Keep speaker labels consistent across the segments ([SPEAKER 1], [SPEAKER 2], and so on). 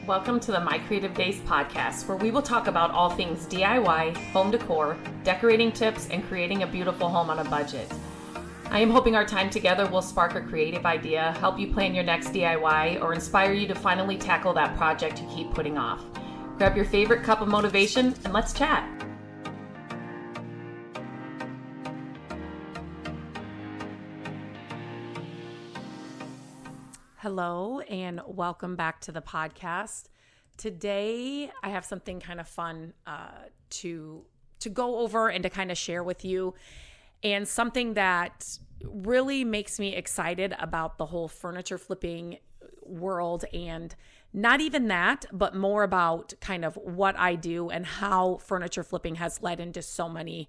[SPEAKER 1] Welcome to the My Creative Days podcast, where we will talk about all things DIY, home decor, decorating tips, and creating a beautiful home on a budget. I am hoping our time together will spark a creative idea, help you plan your next DIY, or inspire you to finally tackle that project you keep putting off. Grab your favorite cup of motivation and let's chat. Hello and welcome back to the podcast. Today I have something kind of fun to go over and to kind of share with you, and something that really makes me excited about the whole furniture flipping world, and not even that, but more about kind of what I do and how furniture flipping has led into so many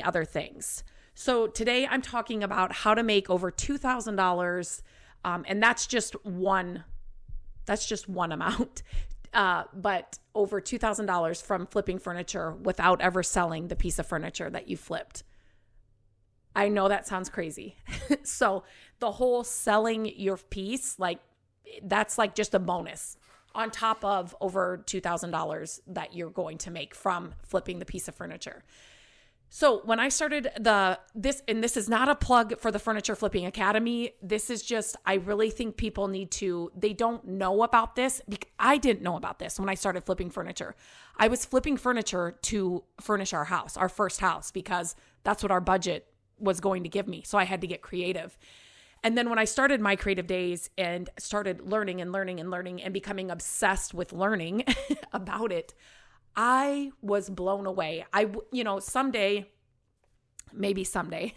[SPEAKER 1] other things. So today I'm talking about how to make over $2,000. And that's just one amount, but over $2,000 from flipping furniture without ever selling the piece of furniture that you flipped. I know that sounds crazy. So the whole selling your piece, that's just a bonus on top of over $2,000 that you're going to make from flipping the piece of furniture. So when I started this is not a plug for the Furniture Flipping Academy. This is just, I really think people they don't know about this. I didn't know about this when I started flipping furniture. I was flipping furniture to furnish our house, our first house, because that's what our budget was going to give me. So I had to get creative. And then when I started My Creative Days and started learning and becoming obsessed with learning about it, I was blown away. Maybe someday,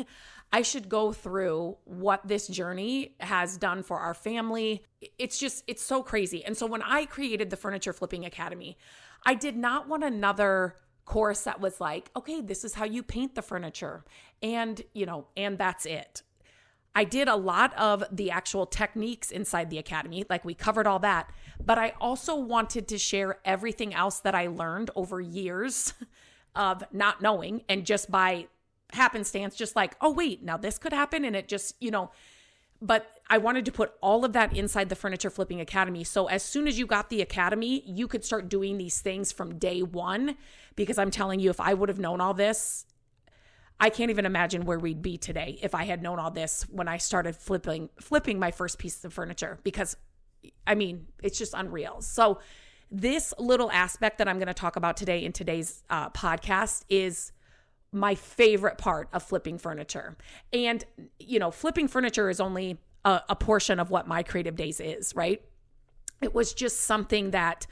[SPEAKER 1] I should go through what this journey has done for our family. It's so crazy. And so when I created the Furniture Flipping Academy, I did not want another course that was like, okay, this is how you paint the furniture. And that's it. I did a lot of the actual techniques inside the academy, we covered all that, but I also wanted to share everything else that I learned over years of not knowing, and just by happenstance, just oh wait, now this could happen, and it just, but I wanted to put all of that inside the Furniture Flipping Academy. So as soon as you got the academy, you could start doing these things from day one, because I'm telling you, if I would have known all this, I can't even imagine where we'd be today if I had known all this when I started flipping my first piece of furniture, because it's just unreal. So this little aspect that I'm going to talk about today in today's podcast is my favorite part of flipping furniture. And, flipping furniture is only a portion of what My Creative Days is, right? It was just something that,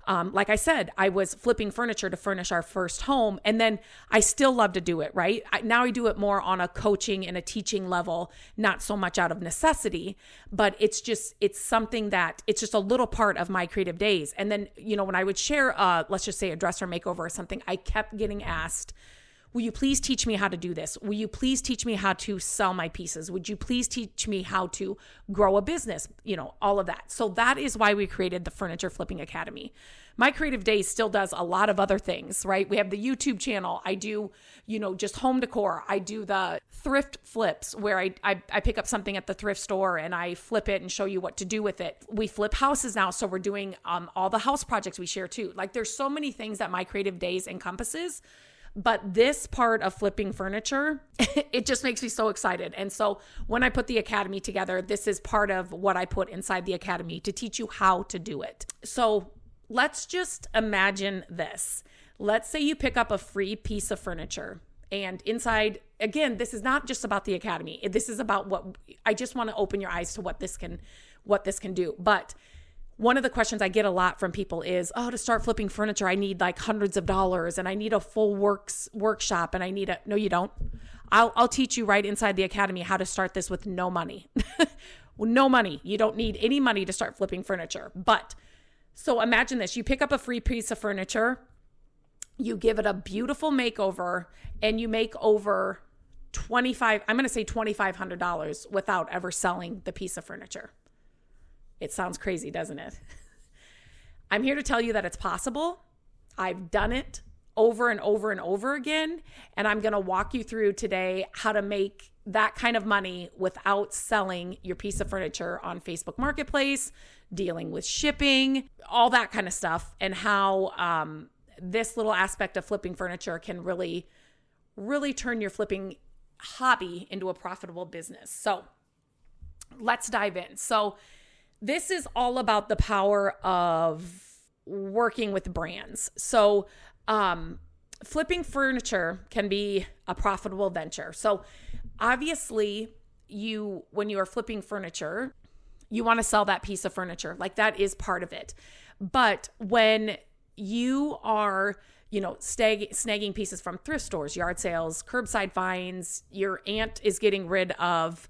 [SPEAKER 1] like I said, I was flipping furniture to furnish our first home, and then I still love to do it, right? Now I do it more on a coaching and a teaching level, not so much out of necessity, but it's something that, it's just a little part of My Creative Days. And then, when I would share, let's just say a dresser makeover or something, I kept getting asked, will you please teach me how to do this? Will you please teach me how to sell my pieces? Would you please teach me how to grow a business? All of that. So that is why we created the Furniture Flipping Academy. My Creative Days still does a lot of other things, right? We have the YouTube channel. I do, just home decor. I do the thrift flips where I pick up something at the thrift store and I flip it and show you what to do with it. We flip houses now. So we're doing all the house projects we share too. There's so many things that My Creative Days encompasses. But this part of flipping furniture, it just makes me so excited. And so when I put the academy together, this is part of what I put inside the academy to teach you how to do it. So let's just imagine this. Let's say you pick up a free piece of furniture, and inside, again, this is not just about the academy. This is about I just want to open your eyes to what this can do. But one of the questions I get a lot from people is, to start flipping furniture, I need hundreds of dollars, and I need a full workshop, and no, you don't. I'll teach you right inside the academy how to start this with no money. No money. You don't need any money to start flipping furniture. But so imagine this, you pick up a free piece of furniture, you give it a beautiful makeover, and you make over $2,500 without ever selling the piece of furniture. It sounds crazy, doesn't it? I'm here to tell you that it's possible. I've done it over and over and over again. And I'm going to walk you through today how to make that kind of money without selling your piece of furniture on Facebook Marketplace, dealing with shipping, all that kind of stuff, and how this little aspect of flipping furniture can really, really turn your flipping hobby into a profitable business. So let's dive in. So this is all about the power of working with brands. So flipping furniture can be a profitable venture. So obviously, when you are flipping furniture, you want to sell that piece of furniture. Like, that is part of it. But when you are, snagging pieces from thrift stores, yard sales, curbside finds, your aunt is getting rid of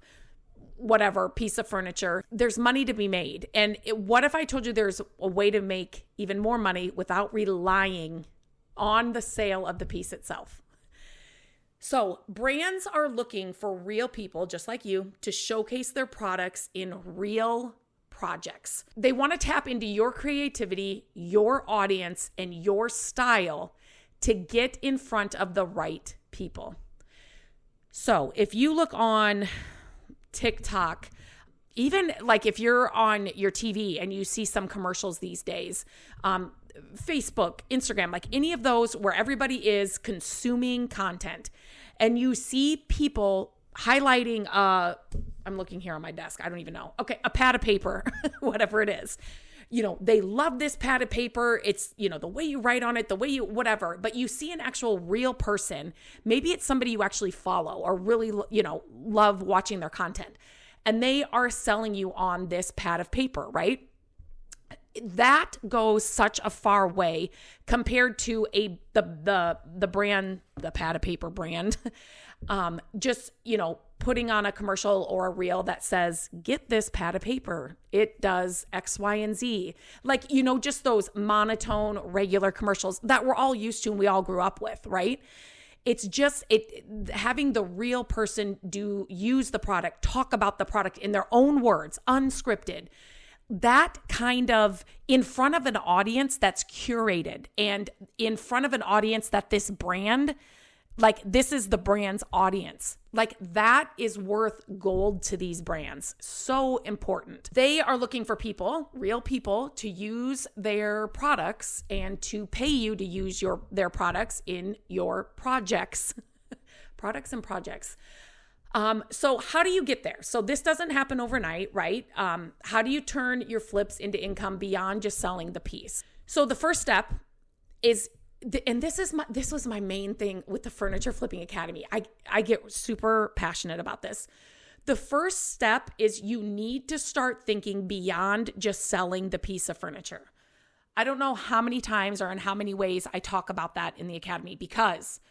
[SPEAKER 1] whatever piece of furniture, there's money to be made. And what if I told you there's a way to make even more money without relying on the sale of the piece itself? So brands are looking for real people just like you to showcase their products in real projects. They want to tap into your creativity, your audience, and your style to get in front of the right people. So if you look on TikTok, even like if you're on your TV and you see some commercials these days, Facebook, Instagram, like any of those where everybody is consuming content, and you see people highlighting, I'm looking here on my desk, I don't even know. Okay, a pad of paper, whatever it is. They love this pad of paper. It's, the way you write on it, the way you, whatever, but you see an actual real person. Maybe it's somebody you actually follow or really, love watching their content. And they are selling you on this pad of paper, right? That goes such a far way compared to the brand, the pad of paper brand, just, putting on a commercial or a reel that says, get this pad of paper. It does X, Y, and Z. Like, just those monotone, regular commercials that we're all used to and we all grew up with, right? It's just having the real person use the product, talk about the product in their own words, unscripted. That kind of in front of an audience that's curated and in front of an audience that this brand, like this is the brand's audience. Like that is worth gold to these brands. So important. They are looking for people, real people, to use their products and to pay you to use their products in your projects. Products and projects. So how do you get there? So this doesn't happen overnight, right? How do you turn your flips into income beyond just selling the piece? So the first step is, and this was my main thing with the Furniture Flipping Academy. I get super passionate about this. The first step is you need to start thinking beyond just selling the piece of furniture. I don't know how many times or in how many ways I talk about that in the Academy because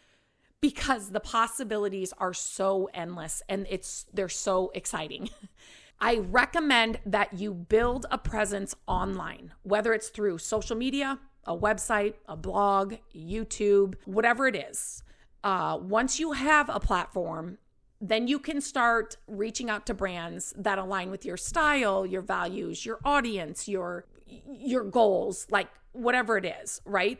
[SPEAKER 1] the possibilities are so endless and they're so exciting. I recommend that you build a presence online, whether it's through social media, a website, a blog, YouTube, whatever it is. Once you have a platform, then you can start reaching out to brands that align with your style, your values, your audience, your goals, like whatever it is, right?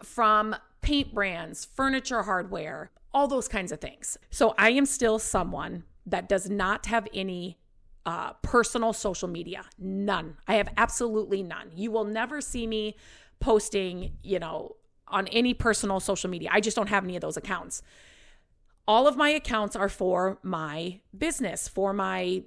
[SPEAKER 1] From paint brands, furniture hardware, all those kinds of things. So I am still someone that does not have any personal social media. None. I have absolutely none. You will never see me posting, on any personal social media. I just don't have any of those accounts. All of my accounts are for my business, for my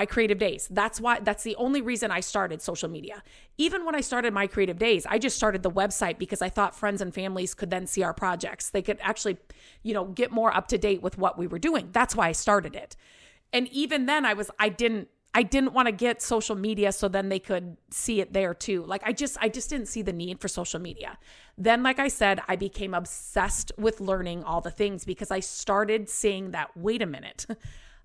[SPEAKER 1] creative days. That's the only reason I started social media. Even when I started my creative days, I just started the website because I thought friends and families could then see our projects. They could actually, get more up to date with what we were doing. That's why I started it. And even then I didn't want to get social media so then they could see it there too. Like I just didn't see the need for social media. Then, like I said, I became obsessed with learning all the things because I started seeing that, wait a minute,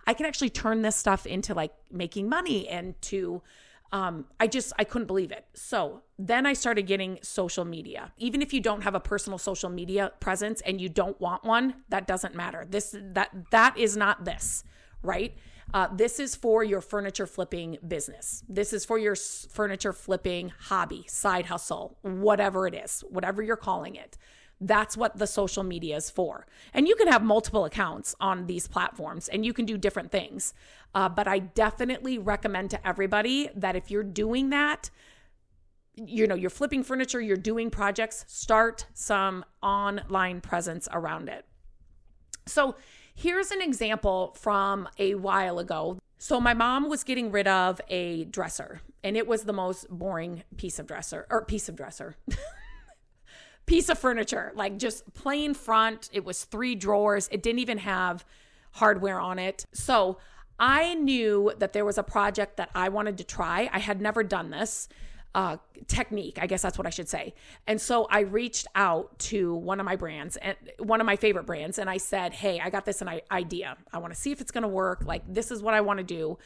[SPEAKER 1] I can actually turn this stuff into like making money and to, I couldn't believe it. So then I started getting social media. Even if you don't have a personal social media presence and you don't want one, that doesn't matter. That is not this, right? This is for your furniture flipping business. This is for your furniture flipping hobby, side hustle, whatever it is, whatever you're calling it. That's what the social media is for. And you can have multiple accounts on these platforms and you can do different things. But I definitely recommend to everybody that if you're doing that, you're flipping furniture, you're doing projects, start some online presence around it. So here's an example from a while ago. So my mom was getting rid of a dresser, and it was the most boring piece of furniture, like just plain front. It was 3 drawers. It didn't even have hardware on it. So I knew that there was a project that I wanted to try. I had never done this technique, I guess that's what I should say. And so I reached out to one of my brands, and one of my favorite brands, and I said, hey, I got this idea. I want to see if it's going to work. Like, this is what I want to do.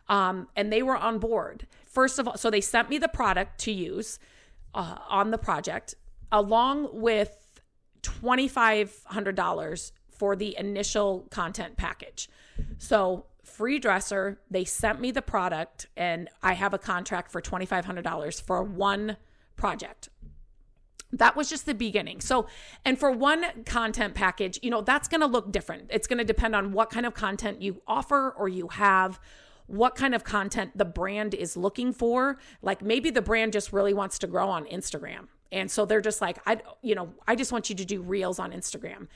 [SPEAKER 1] And they were on board. First of all, so they sent me the product to use on the project, along with $2,500 for the initial content package. So free dresser, they sent me the product, and I have a contract for $2,500 for one project. That was just the beginning. So, and for one content package, that's going to look different. It's going to depend on what kind of content you offer or you have, what kind of content the brand is looking for. Like, maybe the brand just really wants to grow on Instagram. And so they're just like, I just want you to do reels on Instagram.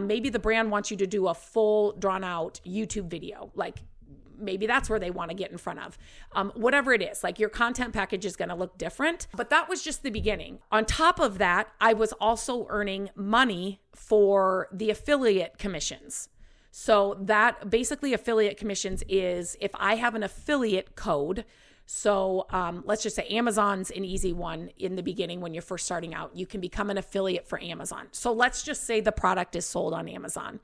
[SPEAKER 1] Maybe the brand wants you to do a full drawn out YouTube video. Like, maybe that's where they want to get in front of. Whatever it is, like, your content package is going to look different. But that was just the beginning. On top of that, I was also earning money for the affiliate commissions. So that basically affiliate commissions is if I have an affiliate code. So let's just say Amazon's an easy one in the beginning when you're first starting out. You can become an affiliate for Amazon. So let's just say the product is sold on Amazon,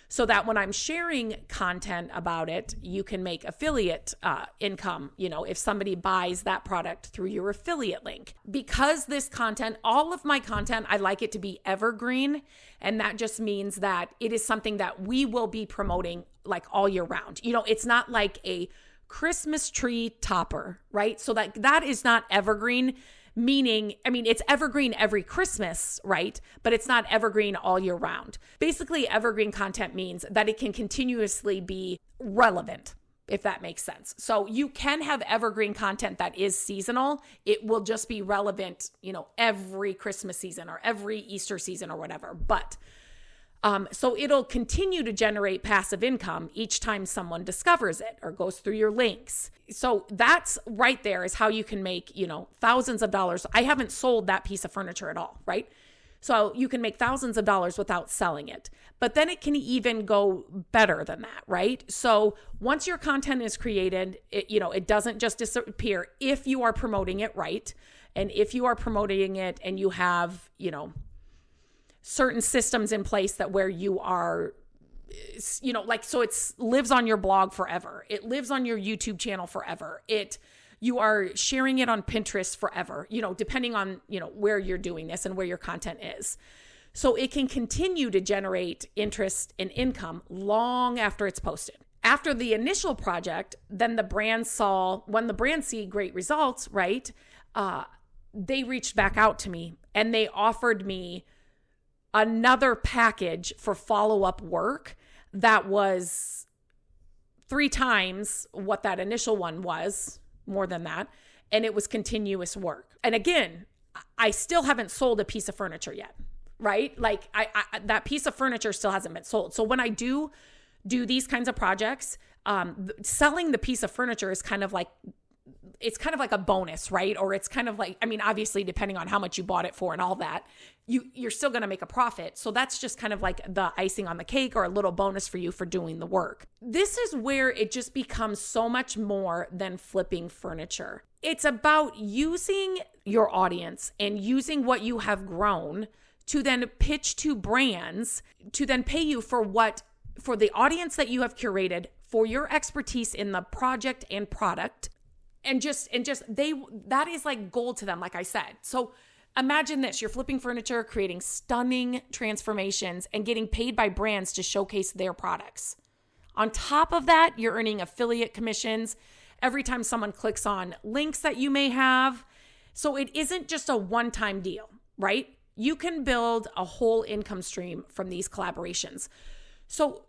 [SPEAKER 1] so that when I'm sharing content about it, you can make affiliate income, if somebody buys that product through your affiliate link. Because this content, all of my content, I like it to be evergreen. And that just means that it is something that we will be promoting like all year round. It's not like a Christmas tree topper, right? So that is not evergreen, meaning, it's evergreen every Christmas, right? But it's not evergreen all year round. Basically, evergreen content means that it can continuously be relevant, if that makes sense. So you can have evergreen content that is seasonal. It will just be relevant, every Christmas season or every Easter season or whatever. But so it'll continue to generate passive income each time someone discovers it or goes through your links. So that's right there is how you can make, thousands of dollars. I haven't sold that piece of furniture at all, right? So you can make thousands of dollars without selling it. But then it can even go better than that, right? So once your content is created, it doesn't just disappear if you are promoting it right. And if you are promoting it and you have, certain systems in place that where you are, so it lives on your blog forever. It lives on your YouTube channel forever. You are sharing it on Pinterest forever, depending on, where you're doing this and where your content is. So it can continue to generate interest and income long after it's posted. After the initial project, then when the brand see great results, right? They reached back out to me and they offered me another package for follow-up work that was 3 times what that initial one was, more than that. And it was continuous work. And again, I still haven't sold a piece of furniture yet, right? Like I that piece of furniture still hasn't been sold. So when I do these kinds of projects, selling the piece of furniture is kind of like a bonus, right? Or it's kind of like, obviously depending on how much you bought it for and all that, you're still going to make a profit. So that's just kind of like the icing on the cake or a little bonus for you for doing the work. This is where it just becomes so much more than flipping furniture. It's about using your audience and using what you have grown to then pitch to brands to then pay you for the audience that you have curated, for your expertise in the project and product. And that is like gold to them, like I said. So imagine this, you're flipping furniture, creating stunning transformations and getting paid by brands to showcase their products. On top of that, you're earning affiliate commissions every time someone clicks on links that you may have. So it isn't just a one-time deal, right? You can build a whole income stream from these collaborations. So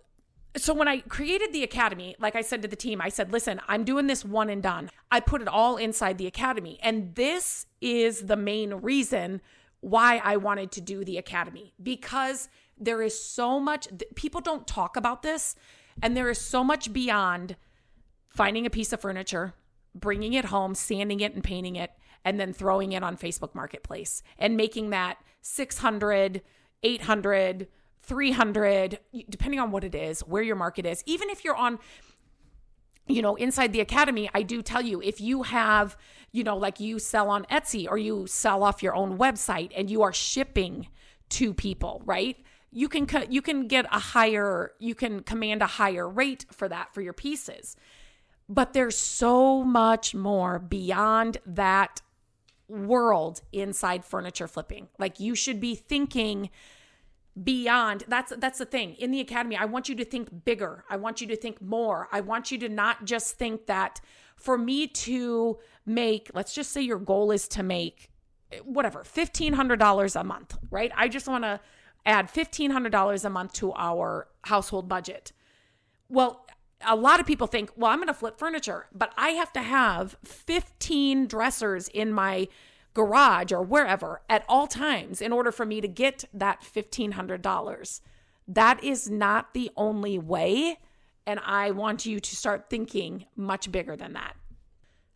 [SPEAKER 1] when I created the academy, like I said to the team, I said, listen, I'm doing this one and done. I put it all inside the academy. And this is the main reason why I wanted to do the academy, because there is so much, people don't talk about this, and there is so much beyond finding a piece of furniture, bringing it home, sanding it and painting it, and then throwing it on Facebook Marketplace and making that 600, 800, 300, depending on what it is, where your market is. Even if you're on, inside the academy, I do tell you, if you have, like you sell on Etsy or you sell off your own website and you are shipping to people, right? You can command a higher rate for that for your pieces. But there's so much more beyond that world inside furniture flipping. Like, you should be thinking beyond. That's the thing. In the academy, I want you to think bigger. I want you to think more. I want you to not just think that for me to make, let's just say your goal is to make whatever, $1,500 a month, right? I just want to add $1,500 a month to our household budget. Well, a lot of people think, well, I'm going to flip furniture, but I have to have 15 dressers in my garage or wherever at all times in order for me to get that $1,500. That is not the only way. And I want you to start thinking much bigger than that.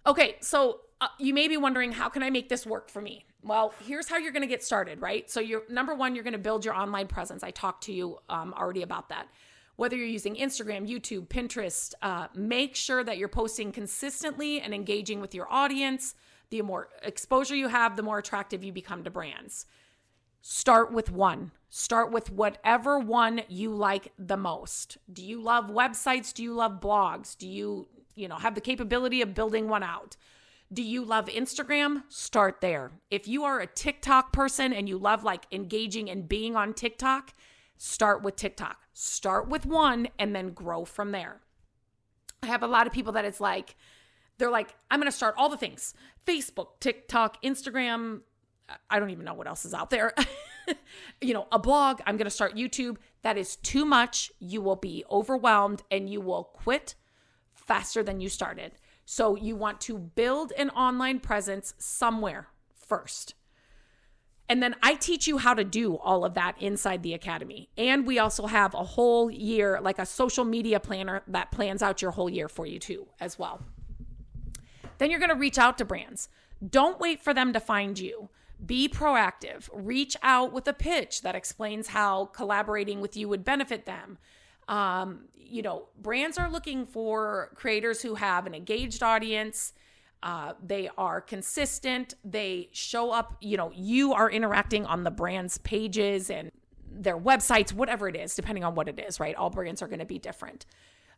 [SPEAKER 1] Okay, so you may be wondering, how can I make this work for me? Well, here's how you're going to get started, right? So number one, you're going to build your online presence. I talked to you already about that. Whether you're using Instagram, YouTube, Pinterest, make sure that you're posting consistently and engaging with your audience. The more exposure you have, the more attractive you become to brands. Start with one. Start with whatever one you like the most. Do you love websites? Do you love blogs? Do you have the capability of building one out? Do you love Instagram? Start there. If you are a TikTok person and you love like engaging and being on TikTok, start with TikTok. Start with one and then grow from there. I have a lot of people that it's like, they're like, I'm going to start all the things. Facebook, TikTok, Instagram. I don't even know what else is out there. A blog. I'm going to start YouTube. That is too much. You will be overwhelmed and you will quit faster than you started. So you want to build an online presence somewhere first. And then I teach you how to do all of that inside the academy. And we also have a whole year, like a social media planner that plans out your whole year for you too, as well. Then you're going to reach out to brands. Don't wait for them to find you. Be proactive. Reach out with a pitch that explains how collaborating with you would benefit them. Brands are looking for creators who have an engaged audience. They are consistent. They show up, you are interacting on the brand's pages and their websites, whatever it is, depending on what it is, right? All brands are going to be different.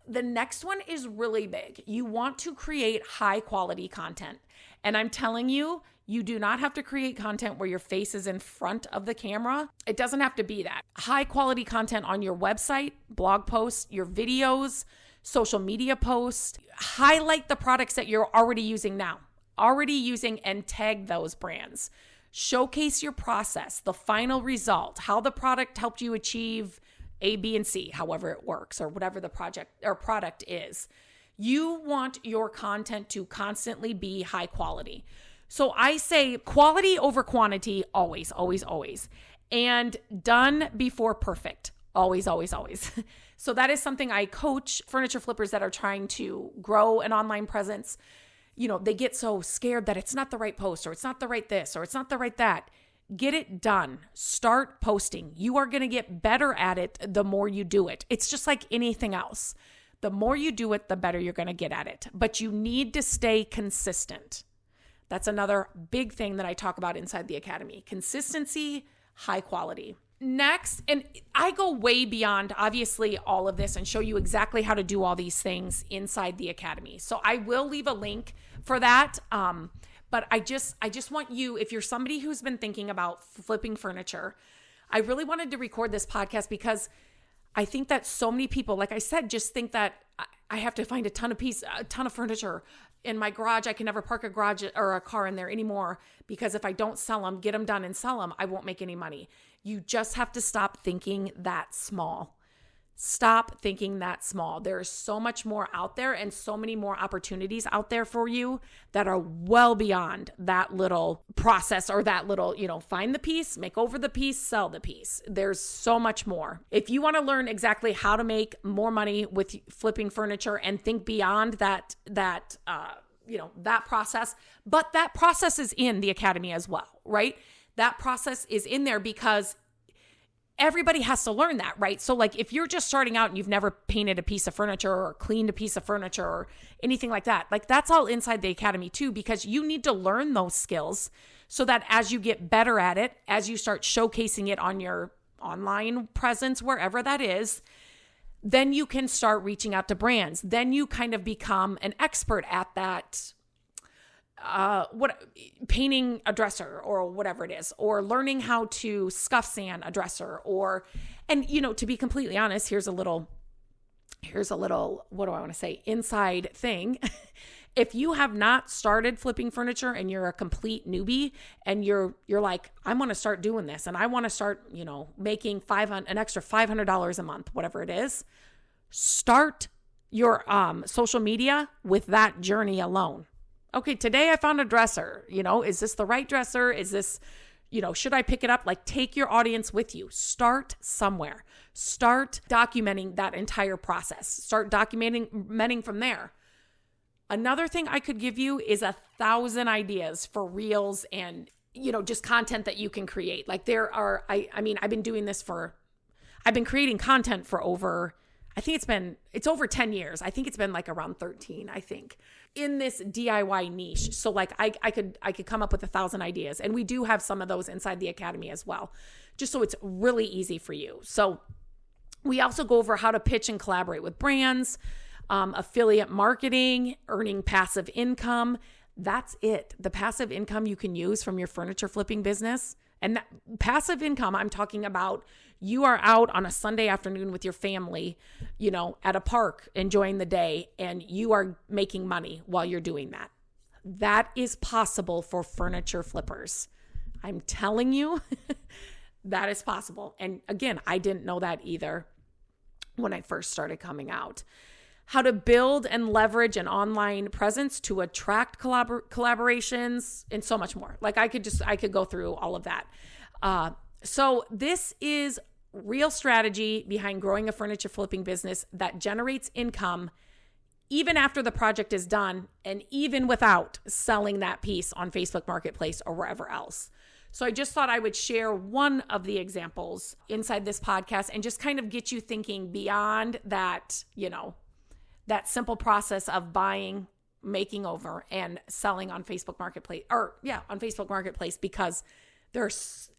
[SPEAKER 1] The next one is really big. You want to create high quality content. And I'm telling you, you do not have to create content where your face is in front of the camera. It doesn't have to be that. High quality content on your website, blog posts, your videos, social media posts. Highlight the products that you're already using now, and tag those brands. Showcase your process, the final result, how the product helped you achieve A, B, and C, however it works, or whatever the project or product is. You want your content to constantly be high quality. So I say quality over quantity, always, always, always. And done before perfect, always, always, always. So that is something I coach furniture flippers that are trying to grow an online presence. They get so scared that it's not the right post, or it's not the right this, or it's not the right that. Get it done. Start posting. You are going to get better at it the more you do it. It's just like anything else. The more you do it, the better you're going to get at it. But you need to stay consistent. That's another big thing that I talk about inside the academy. Consistency, high quality. Next, and I go way beyond obviously all of this and show you exactly how to do all these things inside the academy. So I will leave a link for that. But I just want you, if you're somebody who's been thinking about flipping furniture, I really wanted to record this podcast because I think that so many people, like I said, just think that I have to find a ton of furniture in my garage, I can never park a garage or a car in there anymore because if I don't sell them, get them done and sell them, I won't make any money. You just have to stop thinking that small. Stop thinking that small. There's so much more out there and so many more opportunities out there for you that are well beyond that little process or that little, find the piece, make over the piece, sell the piece. There's so much more. If you want to learn exactly how to make more money with flipping furniture and think beyond that process, but that process is in the academy as well, right? That process is in there because everybody has to learn that, right? So like if you're just starting out and you've never painted a piece of furniture or cleaned a piece of furniture or anything like that, like that's all inside the academy too, because you need to learn those skills so that as you get better at it, as you start showcasing it on your online presence, wherever that is, then you can start reaching out to brands. Then you kind of become an expert at that painting a dresser or whatever it is, or learning how to scuff sand a dresser, and to be completely honest, here's a little, what do I want to say? Inside thing. If you have not started flipping furniture and you're a complete newbie and you're like, I want to start doing this and I want to start, making an extra $500 a month, whatever it is, start your social media with that journey alone. Okay, today I found a dresser, is this the right dresser? Is this, should I pick it up? Like take your audience with you. Start somewhere. Start documenting that entire process. Start documenting from there. Another thing I could give you is 1,000 ideas for reels and, just content that you can create. Like there are, I've been creating content for over, it's over 10 years. I think it's been like around 13, I think, in this DIY niche. So like I could come up with 1,000 ideas, and we do have some of those inside the academy as well, just so it's really easy for you. So we also go over how to pitch and collaborate with brands, affiliate marketing, earning passive income. That's it. The passive income you can use from your furniture flipping business. And that passive income, I'm talking about you are out on a Sunday afternoon with your family, at a park enjoying the day, and you are making money while you're doing that. That is possible for furniture flippers. I'm telling you, that is possible. And again, I didn't know that either when I first started coming out. How to build and leverage an online presence to attract collaborations and so much more. Like I could go through all of that. So this is real strategy behind growing a furniture flipping business that generates income even after the project is done and even without selling that piece on Facebook Marketplace or wherever else. So I just thought I would share one of the examples inside this podcast and just kind of get you thinking beyond that, that simple process of buying, making over, and selling on Facebook Marketplace, on Facebook Marketplace, because there's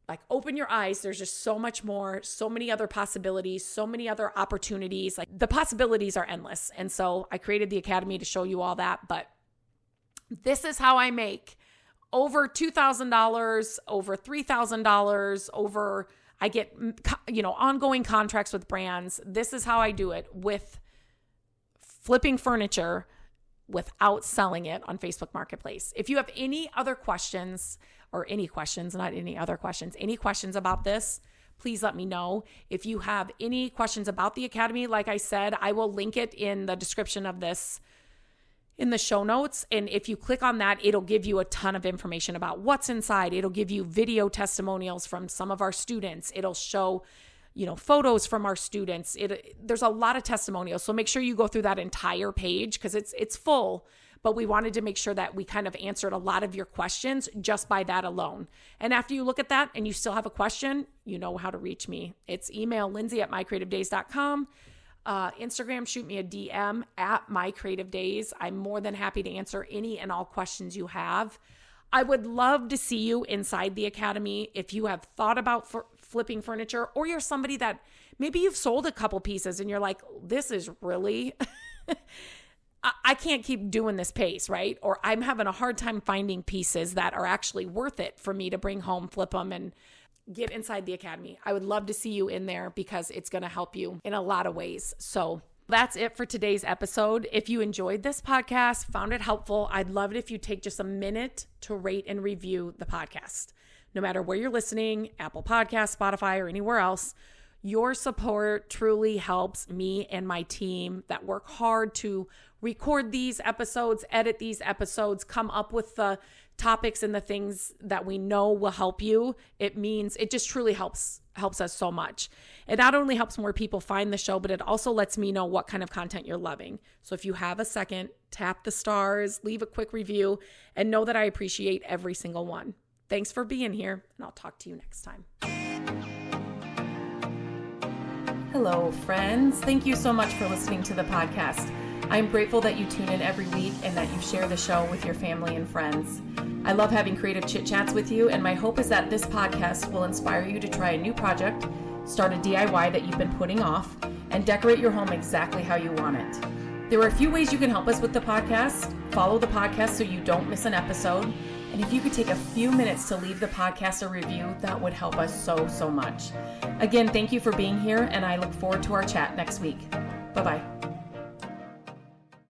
[SPEAKER 1] like, open your eyes. There's just so much more, so many other possibilities, so many other opportunities. Like the possibilities are endless. And so I created the academy to show you all that. But this is how I make over $2,000, over $3,000, I get, ongoing contracts with brands. This is how I do it with flipping furniture without selling it on Facebook Marketplace. If you have any questions about this, please let me know. If you have any questions about the academy, like I said, I will link it in the description of this in the show notes. And if you click on that, it'll give you a ton of information about what's inside. It'll give you video testimonials from some of our students. It'll show photos from our students. There's a lot of testimonials. So make sure you go through that entire page because it's full, but we wanted to make sure that we kind of answered a lot of your questions just by that alone. And after you look at that and you still have a question, you know how to reach me. It's email lindsay@mycreativedays.com. Instagram, shoot me a DM @mycreativedays. I'm more than happy to answer any and all questions you have. I would love to see you inside the academy. If you have thought about flipping furniture, or you're somebody that maybe you've sold a couple pieces and you're like, this is really, I can't keep doing this pace, right? Or I'm having a hard time finding pieces that are actually worth it for me to bring home, flip them, and get inside the academy. I would love to see you in there because it's going to help you in a lot of ways. So That's it for today's episode. If you enjoyed this podcast, found it helpful, I'd love it if you take just a minute to rate and review the podcast. No matter where you're listening, Apple Podcasts, Spotify, or anywhere else, your support truly helps me and my team that work hard to record these episodes, edit these episodes, come up with the topics and the things that we know will help you. It just truly helps us so much. It not only helps more people find the show, but it also lets me know what kind of content you're loving. So if you have a second, tap the stars, leave a quick review, and know that I appreciate every single one. Thanks for being here, and I'll talk to you next time. Hello, friends. Thank you so much for listening to the podcast. I'm grateful that you tune in every week and that you share the show with your family and friends. I love having creative chit chats with you, and my hope is that this podcast will inspire you to try a new project, start a DIY that you've been putting off, and decorate your home exactly how you want it. There are a few ways you can help us with the podcast. Follow the podcast so you don't miss an episode. And if you could take a few minutes to leave the podcast a review, that would help us so much. Again, thank you for being here, and I look forward to our chat next week. Bye-bye.